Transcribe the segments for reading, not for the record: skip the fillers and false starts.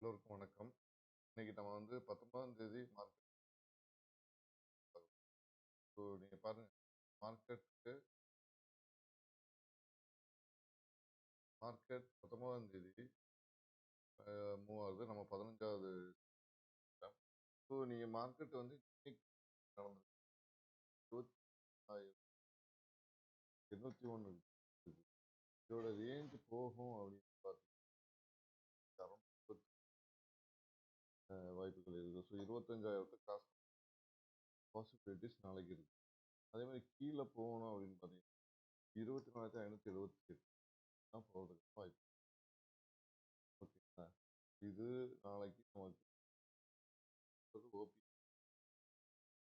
எல்லோருக்கும் வணக்கம். இன்னைக்கு நம்ம வந்து 19ஆம் தேதி மார்க்கெட் பார்க்க ஸோ நீங்க பாருங்க மார்க்கெட்டுக்கு மார்க்கெட் 19ஆம் தேதி மூவ் ஆகுது. நம்ம 15வது. ஸோ நீங்க மார்க்கெட் வந்து இன்னைக்கு நடந்திருக்கு 24,801 இருக்கு. இதோட ரேஞ்ச் போகும் அப்படின்னு பார்த்தீங்கன்னா வாய்ப்புகள் இருக்கு. ஸோ 25,000 கிராஸ் பாசிபிலிட்டிஸ் நாளைக்கு இருக்கு. அதே மாதிரி கீழே போகணும் அப்படின்னு பார்த்தீங்கன்னா 24,578 தான் போகிறதுக்கு வாய்ப்பு. ஓகேங்களா? இது நாளைக்கு நமக்கு ஓபி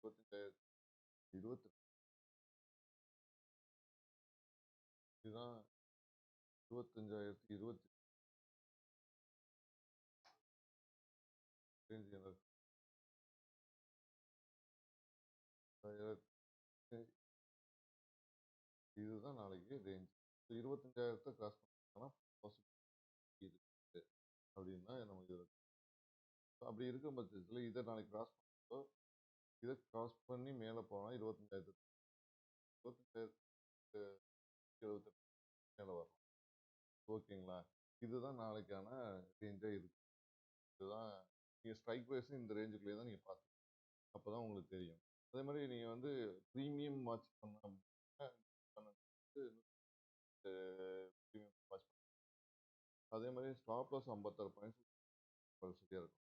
25,000 22 இதுதான் 25,020 ரேஞ்ச் எனக்கு இதுதான் நாளைக்கு ரேஞ்ச். 25,000 கிராஸ் பண்ணா பாசிபிலிட்டி இருக்கு அப்படின்னா நமக்கு அப்படி இருக்கும் பட்சத்தில் இதை நாளைக்கு கிராஸ் பண்ணோ இதை கிராஸ் பண்ணி மேலே போனால் 25,000 மேலே வரலாம். ஓகேங்களா? இதுதான் நாளைக்கான ரேஞ்சாக இருக்கு. இதுதான் நீங்கள் ஸ்ட்ரைக் ப்ரைஸும் இந்த ரேஞ்சுக்குள்ளே தான் நீங்கள் பார்த்து அப்போ தான் உங்களுக்கு தெரியும். அதே மாதிரி நீங்கள் வந்து ப்ரீமியம் வாட்ச் பண்ண ப்ரீமியம் வாட்ச் அதே மாதிரி ஸ்டாப் லாஸ் 56 பாயிண்ட்ஸ் சரியாக இருக்கும்.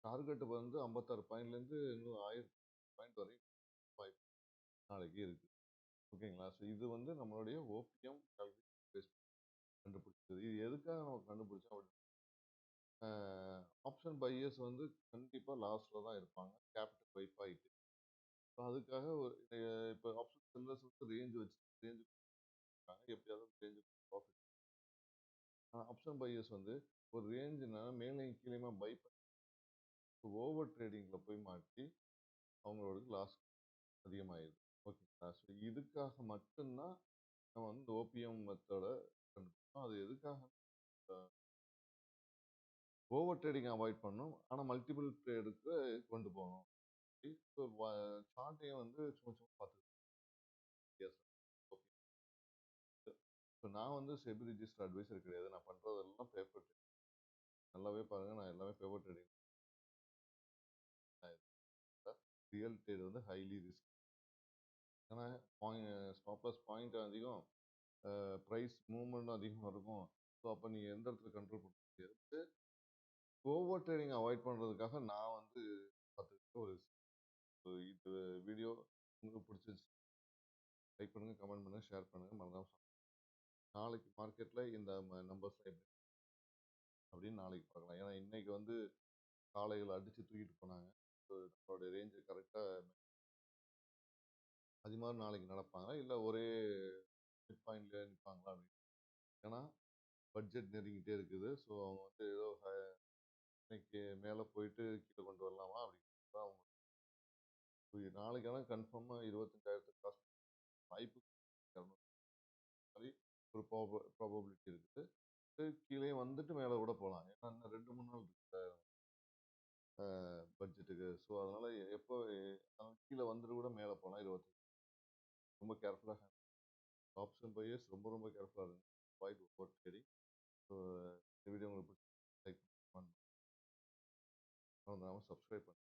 டார்கெட் வந்து 56 பாயிண்ட்லேருந்து இன்னும் 1000 பாயிண்ட் வரை வாய்ப்பு நாளைக்கு இருக்குது. ஓகேங்களா? ஸோ இது வந்து நம்மளுடைய ஓபிஎம் கண்டுபிடிச்சது. இது எதுக்காக நம்ம கண்டுபிடிச்சோம் அப்படின்னா ஆப்ஷன் பையர்ஸ் வந்து கண்டிப்பாக லாஸில் தான் இருப்பாங்க கேபிட்டல் வைப் ஆகிட்டு. ஸோ அதுக்காக இப்போ ஆப்ஷன் செல்லர்ஸ் வந்து ரேஞ்ச் வச்சு ரேஞ்சு எப்படியாவது ரேஞ்சு ப்ராஃபிட். ஆப்ஷன் பையர்ஸ் வந்து ஒரு ரேஞ்சுனா மேலேயும் கீழேயுமா பை பண்ணி ஓவர் ட்ரேடிங்கில் போய் மாட்டி அவங்களோட லாஸ் அதிகமாகிடுது. ஓகேங்களா? ஸோ இதுக்காக மட்டும்தான் நம்ம வந்து ஓபிஎம் மெத்தடை கண்டுபிடிச்சோம். அது எதுக்காக ஓவர் ட்ரேடிங் அவாய்ட் பண்ணணும், ஆனால் மல்டிபிள் ட்ரேடுக்கு கொண்டு போகணும். சார்ட்டையும் வந்து சும்மா சும்மா பார்த்துக்கிட்டேன். ஓகே. இப்போ நான் வந்து செபி ரிஜிஸ்டர் அட்வைசர் கிடையாது. நான் பண்ணுறதெல்லாம் பேப்பர் ட்ரேடிங். நல்லாவே பாருங்கள், நான் எல்லாமே பேப்பர் ட்ரேடிங். ரியல் ட்ரேட் வந்து ஹைலி ரிஸ்க். ஏன்னா ஸ்டாப் லாஸ் பாயிண்ட் அதிகம், ப்ரைஸ் மூவ்மெண்ட்டும் அதிகமாக இருக்கும். ஸோ அப்போ நீங்கள் எந்த இடத்துல கண்ட்ரோல் பண்ண முடியாது. ஓவர் ட்ரேடிங் அவாய்ட் பண்ணுறதுக்காக நான் வந்து பார்த்துக்கிட்ட ஒரு இந்த வீடியோ உங்களுக்கு பிடிச்சிருச்சு லைக் பண்ணுங்கள், கமெண்ட் பண்ணுங்கள், ஷேர் பண்ணுங்கள், மறந்தாம நாளைக்கு மார்க்கெட்டில் இந்த நம்பர்ஸ் எப்படி அப்படின்னு நாளைக்கு பார்க்கலாம். ஏன்னா இன்னைக்கு வந்து காலையில் அடித்து தூக்கிட்டு போனாங்க. நம்மளுடைய ரேஞ்சு கரெக்டாக அது மாதிரி நாளைக்கு நடப்பாங்களா இல்லை ஒரே மிட் பாயிண்ட்லேயே நிற்பாங்களா அப்படின்னு. ஏன்னா பட்ஜெட் நெருங்கிட்டே இருக்குது. ஸோ அவங்க வந்து ஏதோ இன்னைக்கு மேலே போயிட்டு கீழே கொண்டு வரலாமா அப்படின்னு அவங்க நாளைக்கான கன்ஃபார்மாக 25,000 காசு வாய்ப்பு மாதிரி ஒரு ப்ராபபிலிட்டி இருக்குது. கீழே வந்துட்டு மேலே கூட போகலாம். ஏன்னா இன்னும் 2-3 நாள் இருக்கு பட்ஜெட்டுக்கு. ஸோ அதனால எப்போ கீழே வந்துட்டு கூட மேலே போகலாம். 25 ரொம்ப கேர்ஃபுல்லாக ஆப்ஷன் பையர்ஸ் ரொம்ப ரொம்ப கேர்ஃபுல்லாக இருங்க. வாய்ப்பு போட்டு சரி. ஸோ இந்த வீடியோ உங்களுக்கு லைக் பண்ண சப்ஸ்கிரைப் பண்ணுங்க.